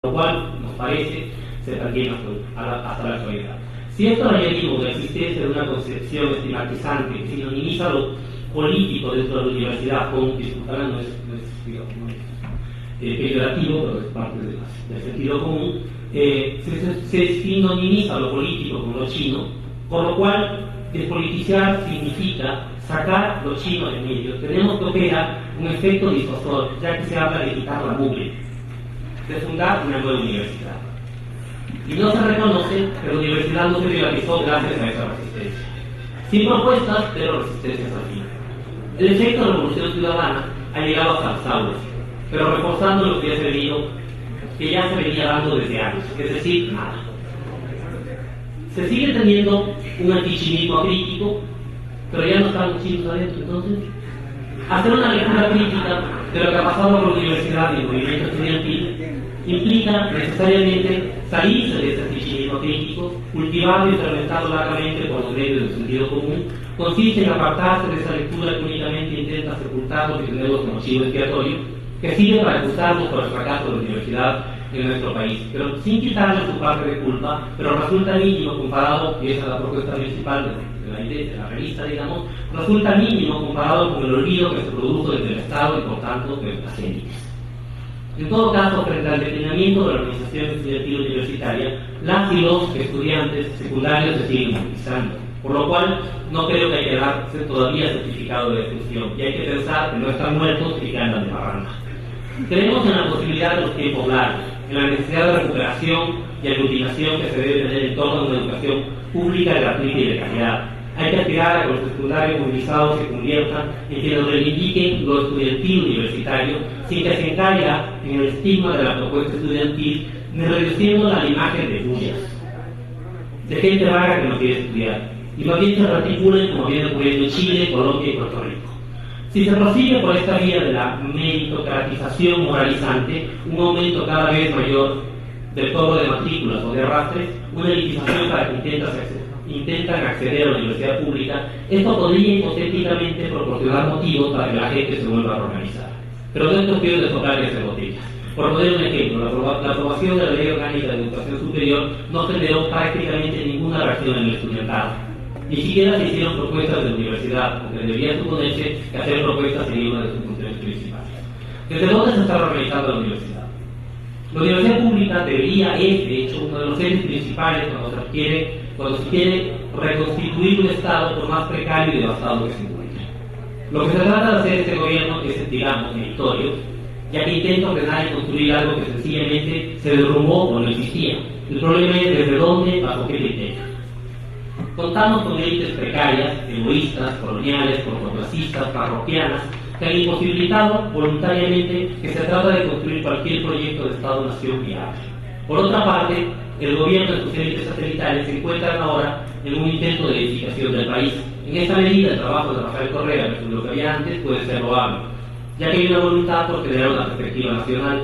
lo cual nos parece se mantiene hasta la actualidad. Si esto lo añadimos la existencia de una concepción estigmatizante que sinonimiza lo político dentro de la universidad con, disculparán, no es peyorativo, pero es parte del sentido común, se sinonimiza lo político con lo chino, por lo cual despolitizar significa sacar lo chino del medio. Tenemos que operar un efecto disuasor, ya que se habla de quitar la mugre, de fundar una nueva universidad. Y no se reconoce que la universidad no se privatizó gracias a esa resistencia. Sin propuestas, pero resistencias al fin. El efecto de la revolución ciudadana ha llegado hasta las aulas, pero reforzando lo que ya se venía dando desde años, es decir, nada. Se sigue teniendo un antichinismo crítico, pero ya no están los chinos adentro. Entonces, hacer una lectura crítica de lo que ha pasado con la universidad y el movimiento estudiantil implica necesariamente salirse de ese antichinismo crítico, cultivado y fermentado largamente por los medios del sentido común. Consiste en apartarse de esa lectura que únicamente intenta sepultarlos y tenerlos como chivo expiatorio, que sirve para acusarnos por el fracaso de la universidad en nuestro país, pero sin quitarle su parte de culpa, pero resulta mínimo comparado, y esa es la propuesta principal de la revista, digamos, resulta mínimo comparado con el olvido que se produjo desde el Estado y por tanto de las élites. En todo caso, frente al declinamiento de la organización estudiantil universitaria, las y los estudiantes secundarios se siguen movilizando, por lo cual no creo que hay que darse todavía certificado de defunción, y hay que pensar que no están muertos y que andan de parranda. Creemos en la posibilidad de los tiempos largos, en la necesidad de recuperación y aglutinación que se debe tener en torno a una educación pública, gratuita y de calidad. Hay que aspirar a que los secundarios movilizados se conviertan en quienes reivindiquen lo estudiantil universitario, sin que se encaiga en el estigma de la propuesta estudiantil, ni reduciéndola a la imagen de bullas, de gente vaga que no quiere estudiar, y más bien se articulen como viene ocurriendo en Chile, Colombia y Puerto Rico. Si se prosigue por esta vía de la meritocratización moralizante, un aumento cada vez mayor del cobro de matrículas o de arrastres, una elitización para que intentan acceder a la universidad pública, esto podría hipotéticamente proporcionar motivos para que la gente se vuelva a organizar. Pero no es cuestión de soplar y hacer botellas. Por poner un ejemplo, la aprobación de la Ley Orgánica de Educación Superior no generó prácticamente ninguna reacción en el estudiantado. Ni siquiera se hicieron propuestas de la universidad, porque debería suponerse que hacer propuestas sería una de sus funciones principales. ¿Desde dónde se está organizando la universidad? La universidad pública debería, de hecho, uno de los ejes principales cuando se quiere reconstituir un Estado por más precario y devastado que se encuentre. Lo que se trata de hacer este gobierno es, digamos, meritorio, ya que intenta ordenar y construir algo que sencillamente se derrumbó o no existía. El problema es desde dónde, bajo qué criterio. Contamos con élites precarias, egoístas, coloniales, cortoplacistas, parroquianas, que han imposibilitado voluntariamente que se trata de construir cualquier proyecto de Estado-nación viable. Por otra parte, el gobierno y sus élites satelitales se encuentran ahora en un intento de edificación del país. En esta medida, el trabajo de Rafael Correa versus lo que había antes puede ser loable, ya que hay una voluntad por generar una perspectiva nacional.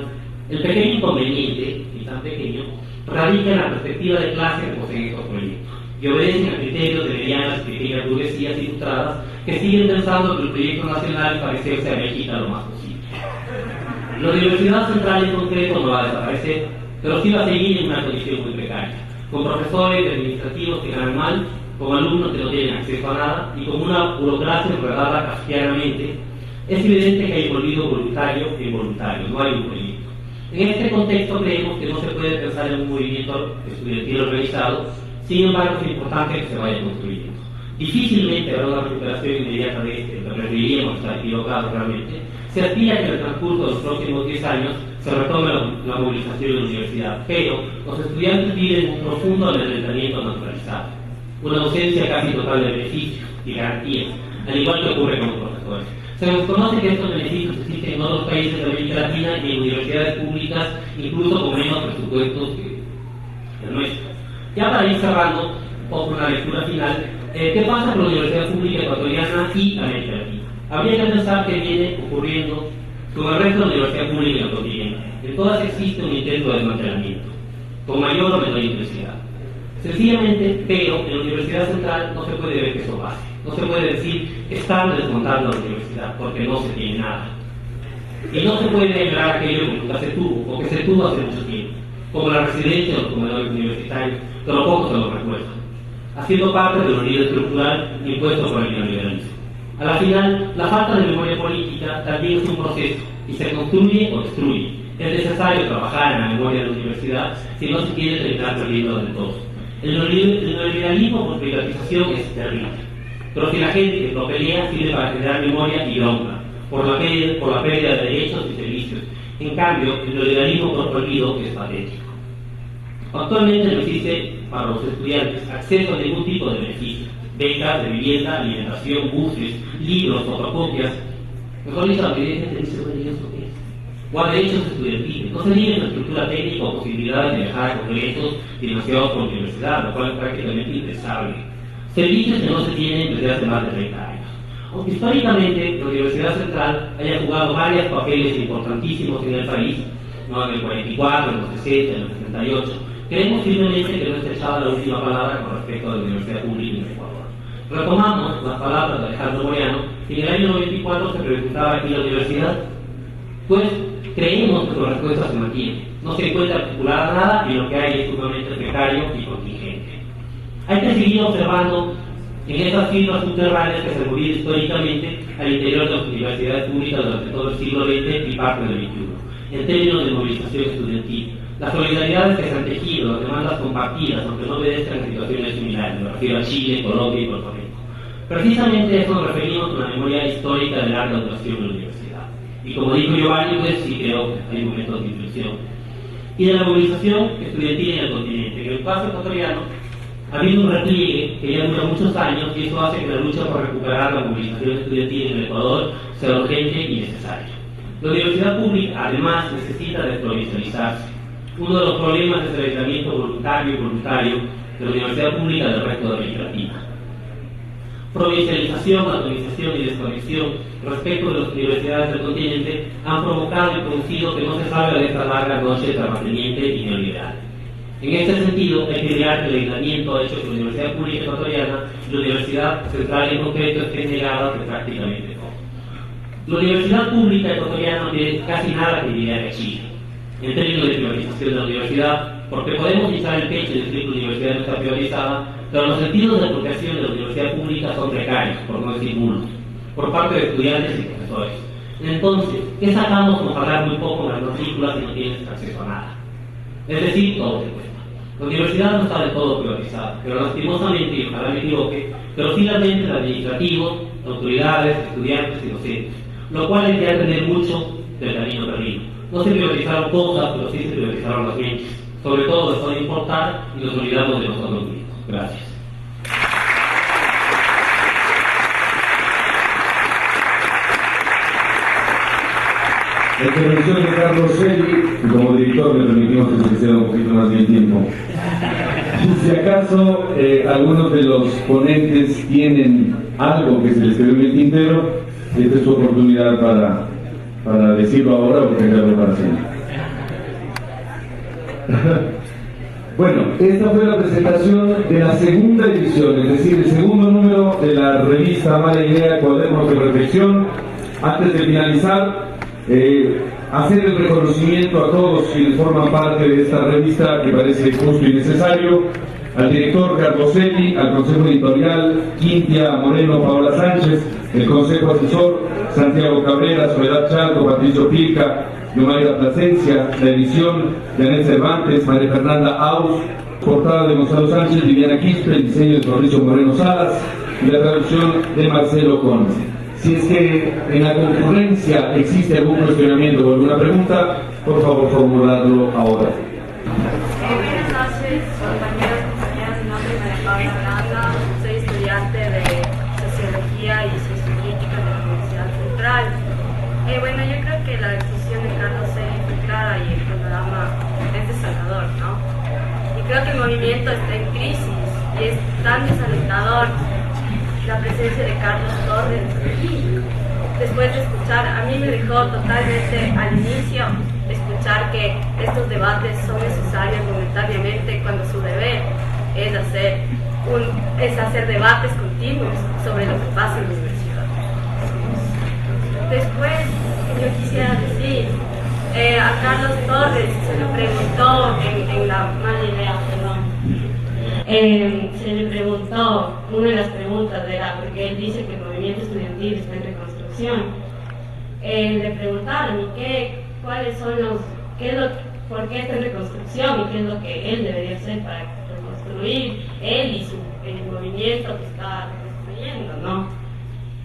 El pequeño inconveniente, y tan pequeño, radica en la perspectiva de clase que poseen estos proyectos, y obedecen a criterios de medianas y pequeñas burguesías ilustradas que siguen pensando que el proyecto nacional es parecerse a México lo más posible. La Universidad Central en concreto no va a desaparecer, pero sí va a seguir en una condición muy precaria, con profesores administrativos que ganan mal, con alumnos que no tienen acceso a nada y con una burocracia enredada kafkianamente. Es evidente que hay un olvido voluntario e involuntario, no hay un proyecto. En este contexto creemos que no se puede pensar en un movimiento estudiantil organizado. Sin embargo, es importante que se vaya construyendo. Difícilmente habrá una recuperación inmediata de este, lo preferiríamos estar equivocados realmente. Se aspira que en el transcurso de los próximos 10 años se retome la movilización de la universidad, pero los estudiantes viven un profundo amedrentamiento naturalizado, una ausencia casi total de beneficios y garantías, al igual que ocurre con los profesores. Se nos conoce que estos beneficios existen en otros países de América Latina y en universidades públicas, incluso con menos presupuestos que el nuestro. Ya para ir cerrando, o con una lectura final, ¿qué pasa con la universidad pública ecuatoriana y América Latina? Habría que pensar que viene ocurriendo con el resto de la universidad pública en el continente. En todas existe un intento de desmantelamiento, con mayor o menor intensidad. Sencillamente, pero en la Universidad Central no se puede ver que eso pase. No se puede decir que están desmontando la universidad, porque no se tiene nada. Y no se puede negar aquello que nunca se tuvo, o que se tuvo hace mucho tiempo. como la residencia o los comedores universitarios, pero pocos se los recuerdan, haciendo parte del olvido estructural impuesto por el neoliberalismo. A la final, la falta de memoria política también es un proceso y se construye o destruye. Es necesario trabajar en la memoria de la universidad si no se quiere terminar perdiendo del todo. El neoliberalismo por privatización es terrible, pero si la gente lo pelea, sirve para generar memoria y honra por la pérdida de derechos y servicios. En cambio, el neoliberalismo por olvido es patético. Actualmente no existe para los estudiantes acceso a ningún tipo de beneficio: becas de vivienda, alimentación, buses, libros, fotocopias. Mejor dicho, la mayoría de gente dice, bueno, ¿y eso qué es? O a derechos estudiantiles. No se tiene una estructura técnica o posibilidades de viajar a congresos financiados por la universidad, lo cual es prácticamente impensable. Servicios que no se tienen desde hace más de 30 años. Aunque históricamente la Universidad Central haya jugado varios papeles importantísimos en el país, ¿no? En el 44, en los 60, en los 78, creemos firmemente que no está echada la última palabra con respecto a la universidad pública en Ecuador. Retomamos las palabras de Alejandro Moyano, que en el año 94 se preguntaba: ¿y la universidad? Pues creemos que su respuesta se mantiene. No se encuentra articulada nada y lo que hay es sumamente precario y contingente. Hay que seguir observando en estas firmas subterráneas que se movieron históricamente al interior de las universidades públicas durante todo el siglo XX y parte del XXI, en términos de movilización estudiantil. Las solidaridades que se han tejido, las demandas compartidas, aunque no obedezcan a situaciones similares, me refiero a Chile, Colombia y Puerto Rico. Precisamente a eso nos referimos con la memoria histórica de larga duración de la universidad. Y como dijo Giovanni, pues sí creo que hay momentos de inflexión. Y de la movilización estudiantil en el continente. En el espacio ecuatoriano ha habido un repliegue que ya dura muchos años, y eso hace que la lucha por recuperar la movilización estudiantil en el Ecuador sea urgente y necesaria. La universidad pública además necesita desprovincializarse. Uno de los problemas es el aislamiento voluntario y voluntario de la universidad pública del resto de América Latina. Provincialización, atomización y desconexión respecto de las universidades del continente han provocado y producido que no se salga de esta larga noche terrateniente y neoliberal. En este sentido, hay que mirar que el aislamiento ha hecho que la Universidad Pública Ecuatoriana y la Universidad Central en concreto estén negadas de prácticamente todo. La Universidad Pública Ecuatoriana no tiene casi nada que envidiar a Chile en términos de privatización de la universidad, porque podemos echar el pecho y decir que la universidad no está privatizada, pero los sentidos de apropiación de la universidad pública son precarios, por no decir nulos, por parte de estudiantes y profesores. Entonces, ¿qué sacamos con pagar muy poco en las matrículas si no tienes acceso a nada? Es decir, todo te cuesta. La universidad no está de todo privatizada, pero lastimosamente, y ojalá me equivoque, pero sí la mente administrativos, autoridades, estudiantes y docentes, lo cual hay que aprender mucho del camino perdido. No se privatizaron cosas, pero sí se privatizaron las mentes. Sobre todo dejó de importar y nos olvidamos de nosotros mismos. Gracias. La intervención de Carlos Selli, y como director me permitimos que se quede un poquito más de tiempo. Si acaso algunos de los ponentes tienen algo que se les quedó en el tintero, esta es su oportunidad para decirlo ahora o dejarlo para siempre. Bueno, esta fue la presentación de la segunda edición, es decir, el segundo número de la revista Mala Idea, Cuadernos de Reflexión. Antes de finalizar, hacer el reconocimiento a todos quienes forman parte de esta revista, que parece justo y necesario: al director Carlos Selli, al consejo editorial Quintia Moreno, Paola Sánchez, el consejo asesor Santiago Cabrera, Soledad Chalco, Patricio Pilca, Yomaira Plasencia, la edición de Anet Cervantes, María Fernanda Aus, portada de Gonzalo Sánchez, Viviana Quispe, el diseño de Mauricio Moreno Salas y la traducción de Marcelo Conde. Si es que en la concurrencia existe algún cuestionamiento o alguna pregunta, por favor formularlo ahora. Buenas noches, compañeros, compañeras. Mi nombre es María Paula Aranda, soy estudiante de Sociología y Sociopolítica de la Universidad Central. Bueno, yo creo que la decisión de Carlos Selli fue clara y el panorama es desolador, ¿no? Y creo que el movimiento está en crisis y es tan desalentador la presencia de Carlos Torres aquí. Después de escuchar, a mí me dejó totalmente al inicio escuchar que estos debates son necesarios momentáneamente cuando su deber es hacer debates continuos sobre lo que pasa en la universidad. Después, yo quisiera decir, a Carlos Torres se le preguntó en mala idea, perdón. Se le preguntó, una de las preguntas era, porque él dice que el movimiento estudiantil está en reconstrucción, le preguntaron, cuáles son por qué está en reconstrucción y qué es lo que él debería hacer para reconstruir él y el movimiento que está reconstruyendo, ¿no?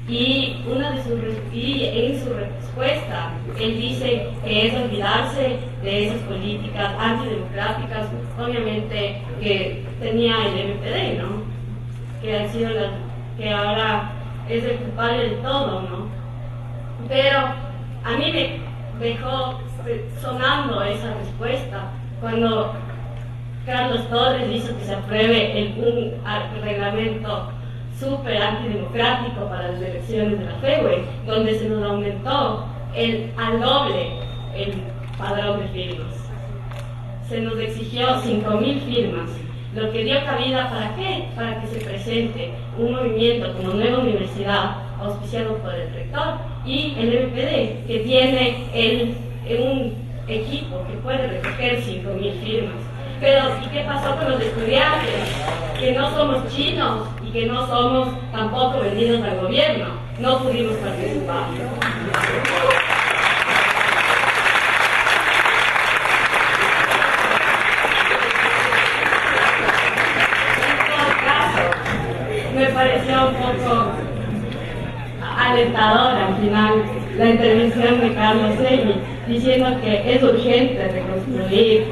Y en su respuesta, él dice que es olvidarse de esas políticas antidemocráticas, obviamente que tenía el MPD, ¿no? Que ahora es el culpable de todo, ¿no? Pero a mí me dejó sonando esa respuesta cuando Carlos Torres hizo que se apruebe un reglamento súper antidemocrático para las elecciones de la FEWE, donde se nos aumentó al doble el padrón de firmas. Se nos exigió 5.000 firmas, lo que dio cabida ¿para qué? Para que se presente un movimiento como Nueva Universidad, auspiciado por el rector, y el MPD, que tiene un equipo que puede recoger 5.000 firmas. Pero, ¿y qué pasó con los estudiantes? Que no somos chinos y que no somos tampoco vendidos al gobierno. No pudimos participar. En todo caso, me pareció un poco alentadora al final la intervención de Carlos Segui, diciendo que es urgente reconstruir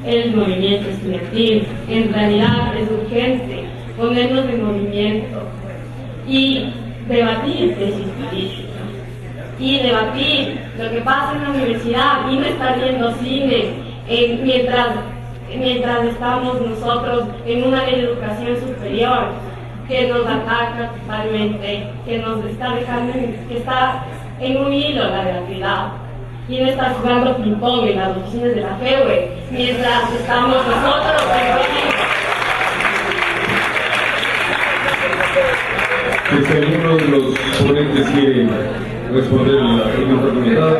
el movimiento estudiantil. En realidad es urgente ponernos en movimiento y debatir tesis políticas y debatir lo que pasa en la universidad y no estar viendo cine mientras estamos nosotros en una ley de educación superior que nos ataca totalmente, que nos está dejando, que está en un hilo la realidad. Y no está jugando ping-pong en las oficinas de la FEWE, mientras estamos nosotros Si alguno de los ponentes quiere responder la pregunta comentada.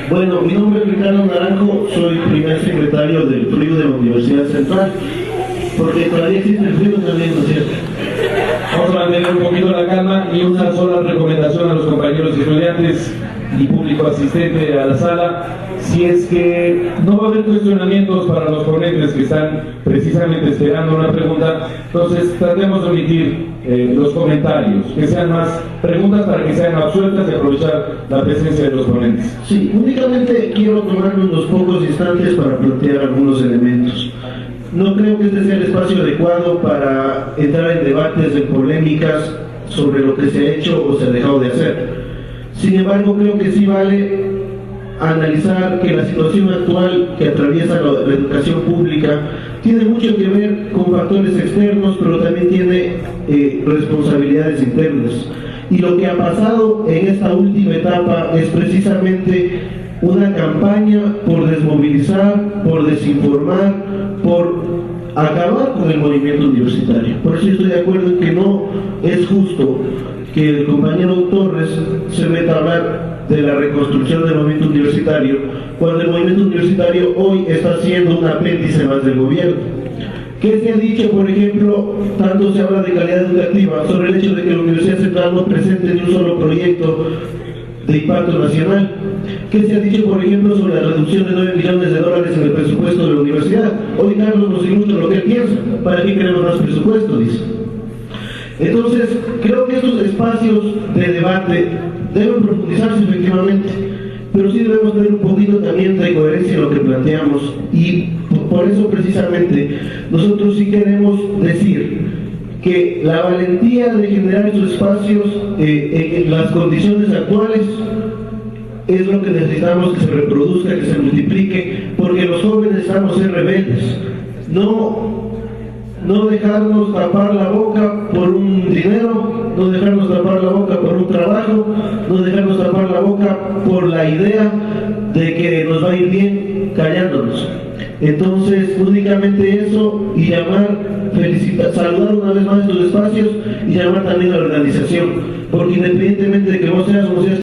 Bueno, mi nombre es Ricardo Naranjo, soy primer secretario del FRIU de la Universidad Central, porque todavía existe el FRIU también, ¿no es cierto? Vamos a mantener un poquito la calma y una sola recomendación a los compañeros estudiantes y público asistente a la sala. Si es que no va a haber cuestionamientos para los ponentes que están precisamente esperando una pregunta, entonces tratemos de omitir los comentarios, que sean más preguntas para que sean absueltas y aprovechar la presencia de los ponentes. Sí, únicamente quiero tomarme unos pocos instantes para plantear algunos elementos. No creo que este sea el espacio adecuado para entrar en debates, en polémicas sobre lo que se ha hecho o se ha dejado de hacer. Sin embargo, creo que sí vale analizar que la situación actual que atraviesa la educación pública tiene mucho que ver con factores externos, pero también tiene responsabilidades internas. Y lo que ha pasado en esta última etapa es precisamente una campaña por desmovilizar, por desinformar, por acabar con el movimiento universitario. Por eso estoy de acuerdo en que no es justo que el compañero Torres se meta a hablar de la reconstrucción del movimiento universitario, cuando el movimiento universitario hoy está siendo un apéndice más del gobierno. ¿Qué se ha dicho, por ejemplo, tanto se habla de calidad educativa, sobre el hecho de que la Universidad Central no presente ni un solo proyecto de impacto nacional? ¿Qué se ha dicho, por ejemplo, sobre la reducción de $9 millones en el presupuesto de la universidad? Hoy Carlos nos ilustra lo que él piensa. ¿Para qué queremos más presupuesto?, dice. Entonces, creo que estos espacios de debate deben profundizarse efectivamente, pero sí debemos tener un poquito también de coherencia en lo que planteamos, y por eso precisamente nosotros sí queremos decir que la valentía de generar estos espacios en las condiciones actuales es lo que necesitamos que se reproduzca, que se multiplique, porque los jóvenes necesitamos ser rebeldes, no dejarnos tapar la boca por un dinero, no dejarnos tapar la boca por un trabajo, no dejarnos tapar la boca por la idea de que nos va a ir bien callándonos. Entonces, únicamente eso, y saludar una vez más estos espacios y llamar también a la organización, porque independientemente de que vos seas o no seas